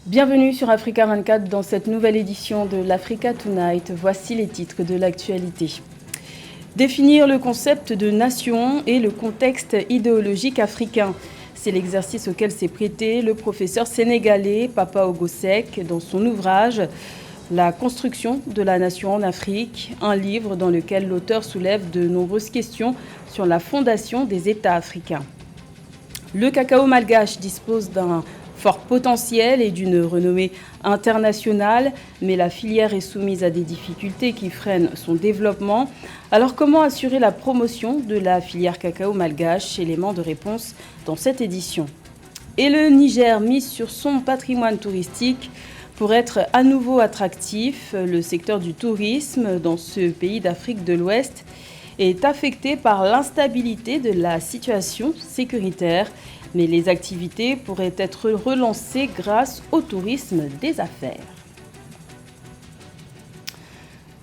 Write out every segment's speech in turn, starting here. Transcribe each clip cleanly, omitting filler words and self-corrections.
Bienvenue sur Africa 24 dans cette nouvelle édition de l'Africa Tonight. Voici les titres de l'actualité. Définir le concept de nation et le contexte idéologique africain. C'est l'exercice auquel s'est prêté le professeur sénégalais Papa Ogo Seck dans son ouvrage « La construction de la nation en Afrique », un livre dans lequel l'auteur soulève de nombreuses questions sur la fondation des États africains. Le cacao malgache dispose d'un fort potentiel et d'une renommée internationale, mais la filière est soumise à des difficultés qui freinent son développement. Alors comment assurer la promotion de la filière cacao malgache? Élément de réponse dans cette édition. Et le Niger mise sur son patrimoine touristique pour être à nouveau attractif. Le secteur du tourisme dans ce pays d'Afrique de l'Ouest est affecté par l'instabilité de la situation sécuritaire. Mais les activités pourraient être relancées grâce au tourisme des affaires.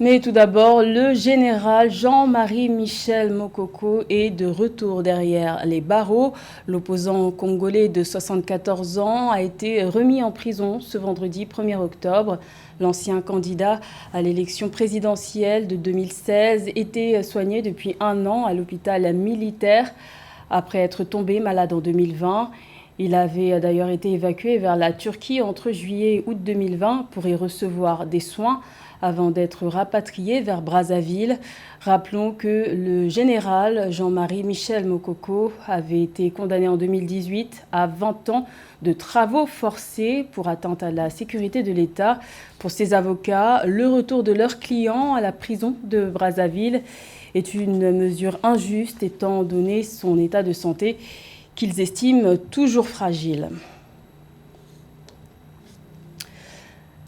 Mais tout d'abord, le général Jean-Marie Michel Mokoko est de retour derrière les barreaux. L'opposant congolais de 74 ans a été remis en prison ce vendredi 1er octobre. L'ancien candidat à l'élection présidentielle de 2016 était soigné depuis 1 an à l'hôpital militaire. Après être tombé malade en 2020, il avait d'ailleurs été évacué vers la Turquie entre juillet et août 2020 pour y recevoir des soins avant d'être rapatrié vers Brazzaville. Rappelons que le général Jean-Marie Michel Mokoko avait été condamné en 2018 à 20 ans de travaux forcés pour atteinte à la sécurité de l'État. Pour ses avocats, le retour de leurs clients à la prison de Brazzaville est une mesure injuste étant donné son état de santé qu'ils estiment toujours fragile.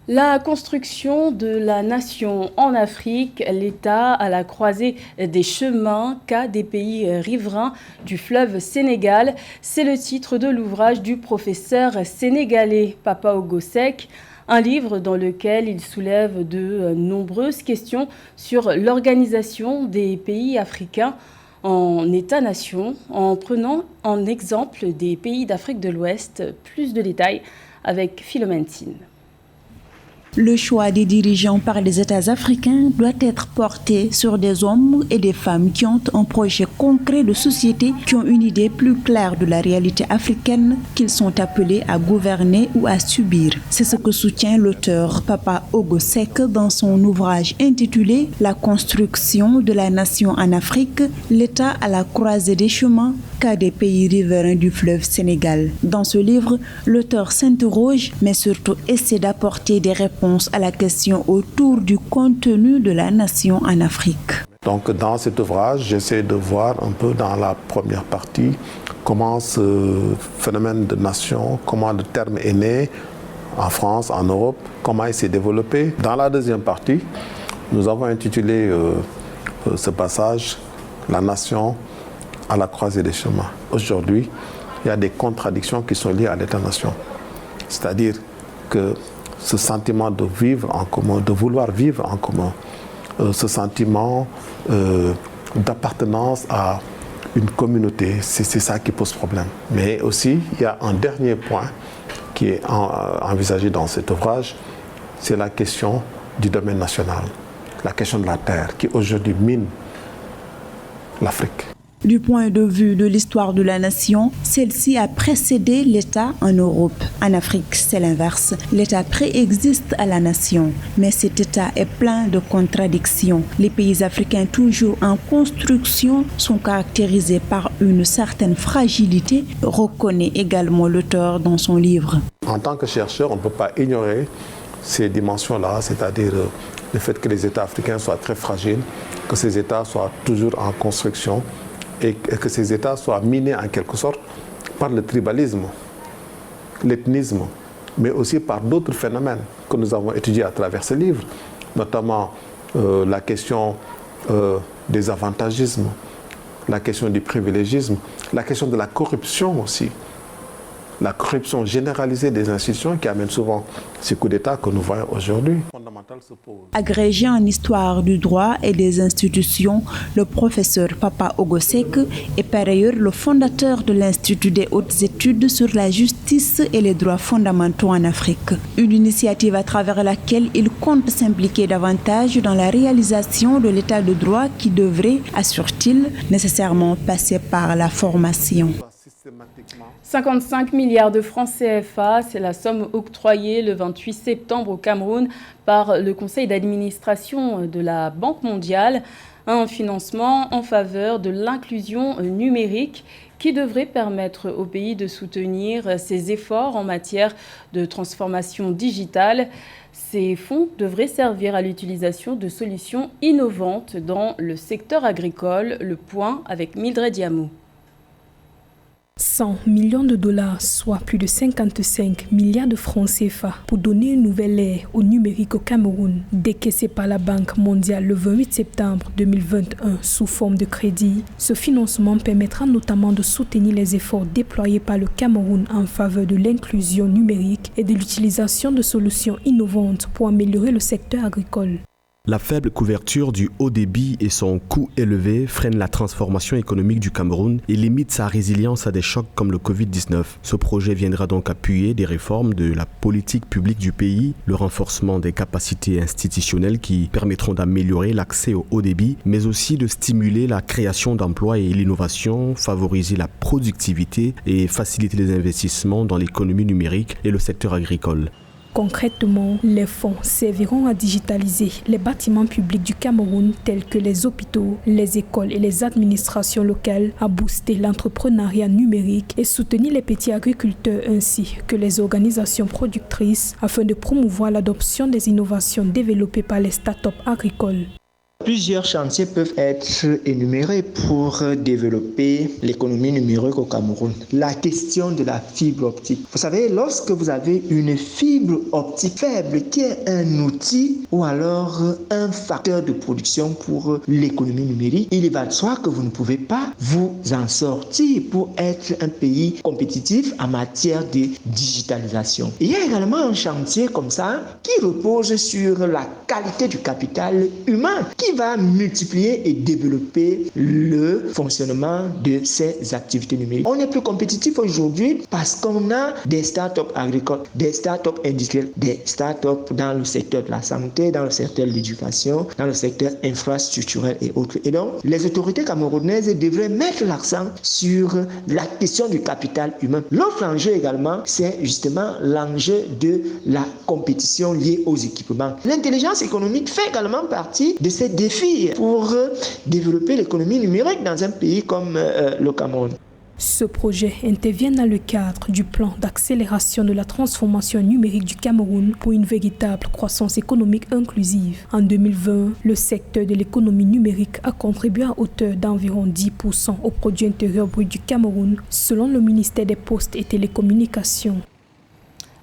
La construction de la nation en Afrique, l'État à la croisée des chemins qu'a des pays riverains du fleuve Sénégal, c'est le titre de l'ouvrage du professeur sénégalais Papa Ogo Seck. Un livre dans lequel il soulève de nombreuses questions sur l'organisation des pays africains en États-nations, en prenant en exemple des pays d'Afrique de l'Ouest. Plus de détails avec Philomène Tine. Le choix des dirigeants par les États africains doit être porté sur des hommes et des femmes qui ont un projet concret de société, qui ont une idée plus claire de la réalité africaine qu'ils sont appelés à gouverner ou à subir. C'est ce que soutient l'auteur Papa Ogo Seck dans son ouvrage intitulé « La construction de la nation en Afrique, l'État à la croisée des chemins qu'a des pays riverains du fleuve Sénégal ». Dans ce livre, l'auteur s'interroge, mais surtout essaie d'apporter des réponses à la question autour du contenu de la nation en Afrique. Donc dans cet ouvrage, j'essaie de voir un peu dans la première partie comment ce phénomène de nation, comment le terme est né en France, en Europe, comment il s'est développé. Dans la deuxième partie, nous avons intitulé ce passage « La nation à la croisée des chemins ». Aujourd'hui, il y a des contradictions qui sont liées à l'État-nation. C'est-à-dire que ce sentiment de vivre en commun, de vouloir vivre en commun, ce sentiment d'appartenance à une communauté, c'est ça qui pose problème. Mais aussi, il y a un dernier point qui est envisagé dans cet ouvrage, c'est la question du domaine national, la question de la terre qui aujourd'hui mine l'Afrique. Du point de vue de l'histoire de la nation, celle-ci a précédé l'État en Europe. En Afrique, c'est l'inverse. L'État préexiste à la nation, mais cet État est plein de contradictions. Les pays africains toujours en construction sont caractérisés par une certaine fragilité, reconnaît également l'auteur dans son livre. En tant que chercheur, on ne peut pas ignorer ces dimensions-là, c'est-à-dire le fait que les États africains soient très fragiles, que ces États soient toujours en construction, et que ces États soient minés en quelque sorte par le tribalisme, l'ethnisme, mais aussi par d'autres phénomènes que nous avons étudiés à travers ce livre, notamment la question des avantagismes, la question du privilégisme, la question de la corruption aussi. la corruption généralisée des institutions qui amène souvent ces coups d'État que nous voyons aujourd'hui. Agrégé en histoire du droit et des institutions, le professeur Papa Ogosek est par ailleurs le fondateur de l'Institut des hautes études sur la justice et les droits fondamentaux en Afrique. Une initiative à travers laquelle il compte s'impliquer davantage dans la réalisation de l'état de droit qui devrait, assure-t-il, nécessairement passer par la formation. 55 milliards de francs CFA, c'est la somme octroyée le 28 septembre au Cameroun par le conseil d'administration de la Banque mondiale, un financement en faveur de l'inclusion numérique qui devrait permettre au pays de soutenir ses efforts en matière de transformation digitale. Ces fonds devraient servir à l'utilisation de solutions innovantes dans le secteur agricole. Le point avec Mildred Diamou. 100 millions de dollars, soit plus de 55 milliards de francs CFA, pour donner une nouvelle ère au numérique au Cameroun, décaissé par la Banque mondiale le 28 septembre 2021 sous forme de crédit. Ce financement permettra notamment de soutenir les efforts déployés par le Cameroun en faveur de l'inclusion numérique et de l'utilisation de solutions innovantes pour améliorer le secteur agricole. La faible couverture du haut débit et son coût élevé freinent la transformation économique du Cameroun et limitent sa résilience à des chocs comme le Covid-19. Ce projet viendra donc appuyer des réformes de la politique publique du pays, le renforcement des capacités institutionnelles qui permettront d'améliorer l'accès au haut débit, mais aussi de stimuler la création d'emplois et l'innovation, favoriser la productivité et faciliter les investissements dans l'économie numérique et le secteur agricole. Concrètement, les fonds serviront à digitaliser les bâtiments publics du Cameroun tels que les hôpitaux, les écoles et les administrations locales, à booster l'entrepreneuriat numérique et soutenir les petits agriculteurs ainsi que les organisations productrices afin de promouvoir l'adoption des innovations développées par les startups agricoles. Plusieurs chantiers peuvent être énumérés pour développer l'économie numérique au Cameroun. La question de la fibre optique. Vous savez, lorsque vous avez une fibre optique faible qui est un outil ou alors un facteur de production pour l'économie numérique, il va de soi que vous ne pouvez pas vous en sortir pour être un pays compétitif en matière de digitalisation. Il y a également un chantier comme ça qui repose sur la qualité du capital humain qui va multiplier et développer le fonctionnement de ces activités numériques. On est plus compétitif aujourd'hui parce qu'on a des startups agricoles, des startups industrielles, des startups dans le secteur de la santé, dans le secteur de l'éducation, dans le secteur infrastructurel et autres. Et donc, les autorités camerounaises devraient mettre l'accent sur la question du capital humain. L'autre enjeu également, c'est justement l'enjeu de la compétition liée aux équipements. L'intelligence économique fait également partie de ces défis pour développer l'économie numérique dans un pays comme le Cameroun. Ce projet intervient dans le cadre du plan d'accélération de la transformation numérique du Cameroun pour une véritable croissance économique inclusive. En 2020, le secteur de l'économie numérique a contribué à hauteur d'environ 10% au produit intérieur brut du Cameroun, selon le ministère des Postes et Télécommunications.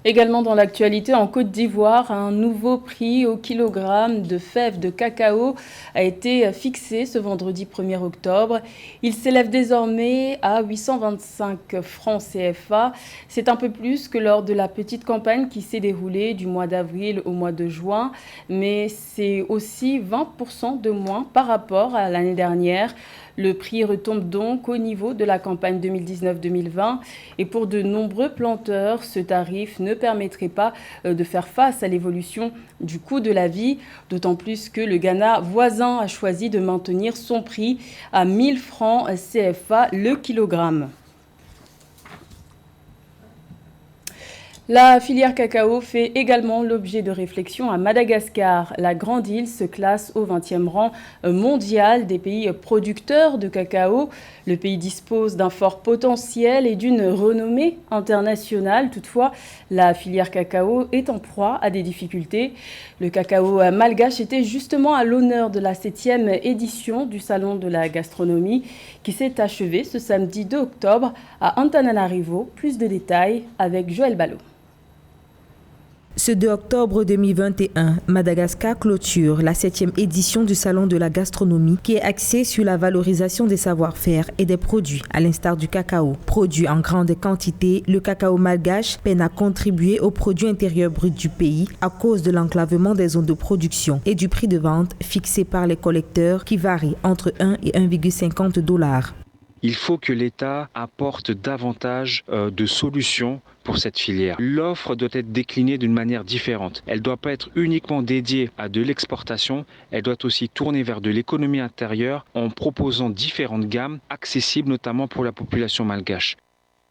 Également dans l'actualité, en Côte d'Ivoire, un nouveau prix au kilogramme de fèves de cacao a été fixé ce vendredi 1er octobre. Il s'élève désormais à 825 francs CFA. C'est un peu plus que lors de la petite campagne qui s'est déroulée du mois d'avril au mois de juin, mais c'est aussi 20% de moins par rapport à l'année dernière. Le prix retombe donc au niveau de la campagne 2019-2020 et pour de nombreux planteurs, ce tarif ne permettrait pas de faire face à l'évolution du coût de la vie, d'autant plus que le Ghana voisin a choisi de maintenir son prix à 1000 francs CFA le kilogramme. La filière cacao fait également l'objet de réflexions à Madagascar. La grande île se classe au 20e rang mondial des pays producteurs de cacao. Le pays dispose d'un fort potentiel et d'une renommée internationale. Toutefois, la filière cacao est en proie à des difficultés. Le cacao malgache était justement à l'honneur de la 7e édition du Salon de la gastronomie qui s'est achevée ce samedi 2 octobre à Antananarivo. Plus de détails avec Joël Ballot. Ce 2 octobre 2021, Madagascar clôture la 7e édition du Salon de la gastronomie qui est axée sur la valorisation des savoir-faire et des produits, à l'instar du cacao. Produit en grande quantité, le cacao malgache peine à contribuer au produit intérieur brut du pays à cause de l'enclavement des zones de production et du prix de vente fixé par les collecteurs qui varie entre 1 et 1,50 $. Il faut que l'État apporte davantage de solutions pour cette filière. L'offre doit être déclinée d'une manière différente. Elle ne doit pas être uniquement dédiée à de l'exportation, elle doit aussi tourner vers de l'économie intérieure en proposant différentes gammes accessibles notamment pour la population malgache.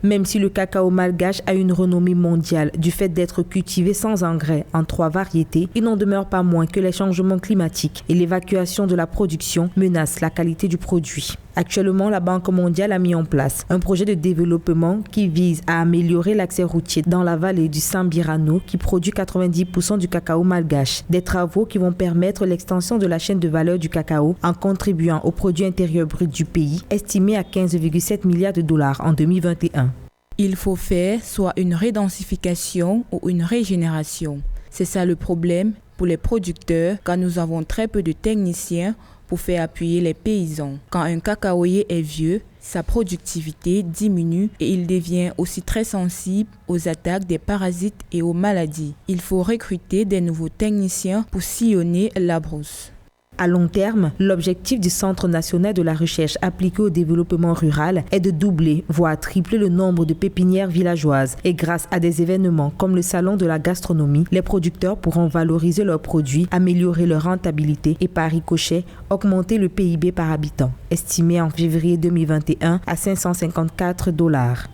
Même si le cacao malgache a une renommée mondiale du fait d'être cultivé sans engrais en 3 variétés, il n'en demeure pas moins que les changements climatiques et l'évacuation de la production menacent la qualité du produit. Actuellement, la Banque mondiale a mis en place un projet de développement qui vise à améliorer l'accès routier dans la vallée du Sambirano qui produit 90% du cacao malgache. Des travaux qui vont permettre l'extension de la chaîne de valeur du cacao en contribuant au produit intérieur brut du pays, estimé à 15,7 milliards de dollars en 2021. Il faut faire soit une rédensification ou une régénération. C'est ça le problème pour les producteurs car nous avons très peu de techniciens pour faire appuyer les paysans. Quand un cacaoyer est vieux, sa productivité diminue et il devient aussi très sensible aux attaques des parasites et aux maladies. Il faut recruter des nouveaux techniciens pour sillonner la brousse. À long terme, l'objectif du Centre national de la recherche appliquée au développement rural est de doubler, voire tripler le nombre de pépinières villageoises. Et grâce à des événements comme le Salon de la gastronomie, les producteurs pourront valoriser leurs produits, améliorer leur rentabilité et par ricochet, augmenter le PIB par habitant, estimé en février 2021 à 554 $.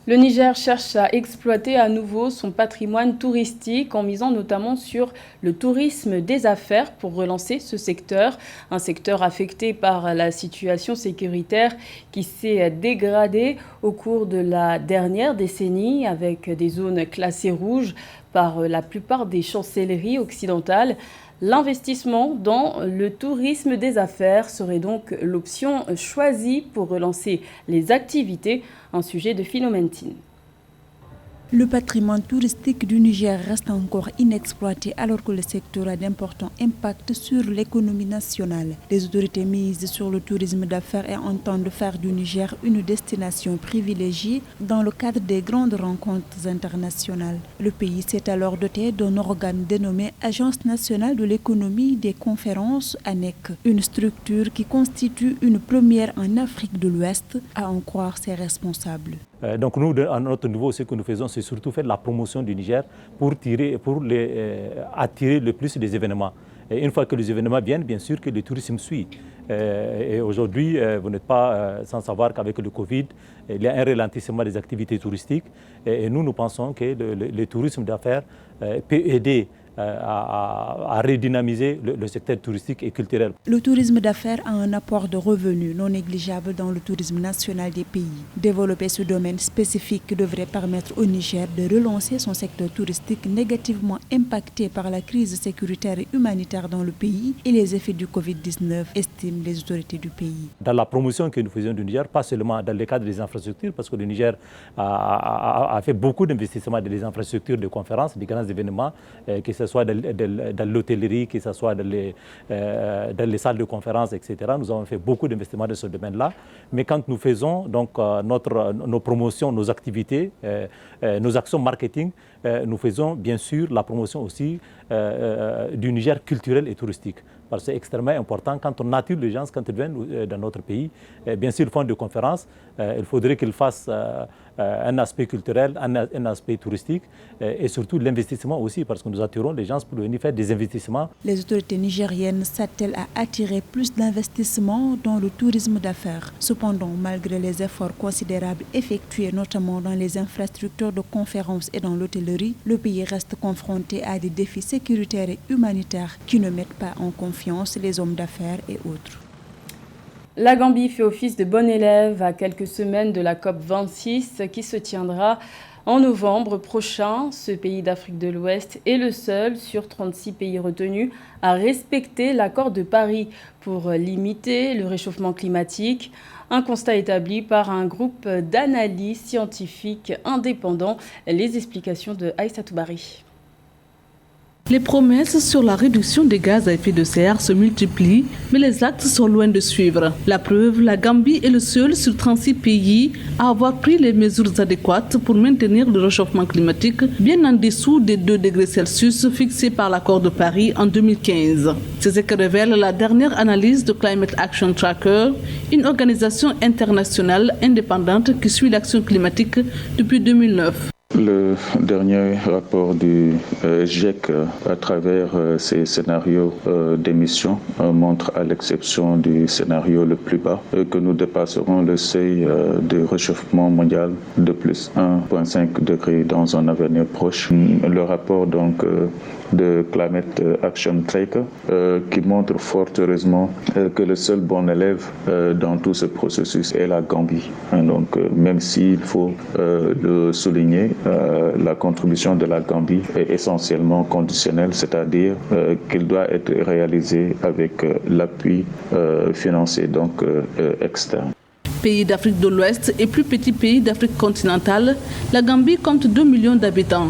Le Niger cherche à exploiter à nouveau son patrimoine touristique en misant notamment sur le tourisme des affaires pour relancer ce secteur, un secteur affecté par la situation sécuritaire qui s'est dégradée au cours de la dernière décennie avec des zones classées rouges par la plupart des chancelleries occidentales. L'investissement dans le tourisme des affaires serait donc l'option choisie pour relancer les activités, un sujet de Philomentine. Le patrimoine touristique du Niger reste encore inexploité alors que le secteur a d'importants impacts sur l'économie nationale. Les autorités misent sur le tourisme d'affaires et entendent faire du Niger une destination privilégiée dans le cadre des grandes rencontres internationales. Le pays s'est alors doté d'un organe dénommé Agence nationale de l'économie des conférences ANEC, une structure qui constitue une première en Afrique de l'Ouest, à en croire ses responsables. Donc nous, à notre niveau, ce que nous faisons, c'est surtout faire la promotion du Niger pour attirer le plus des événements. Et une fois que les événements viennent, bien sûr que le tourisme suit. Et aujourd'hui, vous n'êtes pas sans savoir qu'avec le Covid, il y a un ralentissement des activités touristiques. Et nous pensons que le tourisme d'affaires peut aider à redynamiser le secteur touristique et culturel. Le tourisme d'affaires a un apport de revenus non négligeable dans le tourisme national des pays. Développer ce domaine spécifique devrait permettre au Niger de relancer son secteur touristique négativement impacté par la crise sécuritaire et humanitaire dans le pays et les effets du Covid-19, estiment les autorités du pays. Dans la promotion que nous faisons du Niger, pas seulement dans le cadre des infrastructures, parce que le Niger a fait beaucoup d'investissements dans les infrastructures de conférences, des grands événements, que ce soit dans l'hôtellerie, que ce soit dans les salles de conférences, etc. Nous avons fait beaucoup d'investissements dans ce domaine-là. Mais quand nous faisons donc, nos promotions, nos activités, nos actions marketing, nous faisons bien sûr la promotion aussi du Niger culturel et touristique. Parce que c'est extrêmement important quand on attire les gens, quand ils viennent dans notre pays. Bien sûr, ils font des conférences, il faudrait qu'ils fassent un aspect culturel, un aspect touristique et surtout l'investissement aussi, parce que nous attirons les gens pour venir faire des investissements. Les autorités nigériennes s'attellent à attirer plus d'investissements dans le tourisme d'affaires. Cependant, malgré les efforts considérables effectués notamment dans les infrastructures de conférences et dans l'hôtellerie, le pays reste confronté à des défis sécuritaires et humanitaires qui ne mettent pas en confiance les hommes d'affaires et autres. La Gambie fait office de bon élève à quelques semaines de la COP26 qui se tiendra en novembre prochain. Ce pays d'Afrique de l'Ouest est le seul sur 36 pays retenus à respecter l'accord de Paris pour limiter le réchauffement climatique. Un constat établi par un groupe d'analyse scientifique indépendant. Les explications de Aïssa Toubari. Les promesses sur la réduction des gaz à effet de serre se multiplient, mais les actes sont loin de suivre. La preuve, la Gambie est le seul sur 36 pays à avoir pris les mesures adéquates pour maintenir le réchauffement climatique bien en dessous des 2 degrés Celsius fixés par l'accord de Paris en 2015. C'est ce que révèle la dernière analyse de Climate Action Tracker, une organisation internationale indépendante qui suit l'action climatique depuis 2009. Le dernier rapport du GIEC à travers ses scénarios d'émissions montre, à l'exception du scénario le plus bas, que nous dépasserons le seuil de réchauffement mondial de plus 1,5 degré dans un avenir proche. Le rapport donc de Climate Action Tracker qui montre fort heureusement que le seul bon élève dans tout ce processus est la Gambie. Donc même s'il faut le souligner, la contribution de la Gambie est essentiellement conditionnelle, c'est-à-dire qu'il doit être réalisé avec l'appui financier donc externe. Pays d'Afrique de l'Ouest et plus petit pays d'Afrique continentale, la Gambie compte 2 millions d'habitants.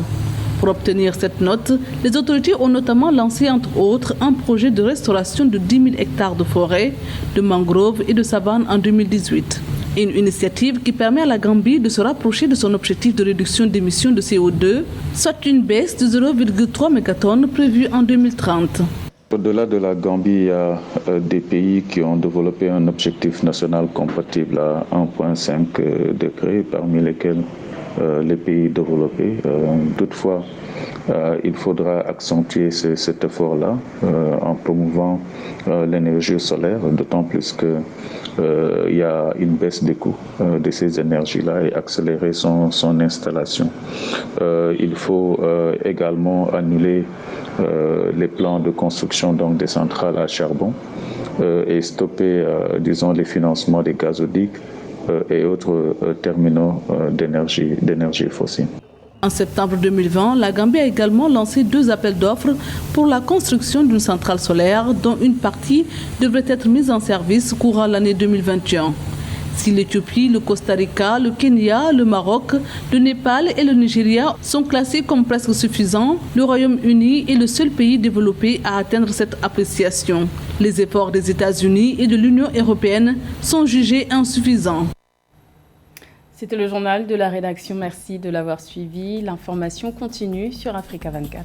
Pour obtenir cette note, les autorités ont notamment lancé entre autres un projet de restauration de 10 000 hectares de forêts, de mangroves et de savanes en 2018. Une initiative qui permet à la Gambie de se rapprocher de son objectif de réduction d'émissions de CO2, soit une baisse de 0,3 mégatonnes prévue en 2030. Au-delà de la Gambie, il y a des pays qui ont développé un objectif national compatible à 1,5 degré, parmi lesquels les pays développés. Toutefois, il faudra accentuer cet effort-là en promouvant l'énergie solaire, d'autant plus qu'il y a une baisse des coûts de ces énergies-là et accélérer son installation. Il faut également annuler les plans de construction donc, des centrales à charbon et stopper, disons, les financements des gazoducs et autres terminaux d'énergie fossile. En septembre 2020, la Gambie a également lancé 2 appels d'offres pour la construction d'une centrale solaire dont une partie devrait être mise en service courant l'année 2021. Si l'Éthiopie, le Costa Rica, le Kenya, le Maroc, le Népal et le Nigeria sont classés comme presque suffisants, le Royaume-Uni est le seul pays développé à atteindre cette appréciation. Les efforts des États-Unis et de l'Union européenne sont jugés insuffisants. C'était le journal de la rédaction. Merci de l'avoir suivi. L'information continue sur Africa 24.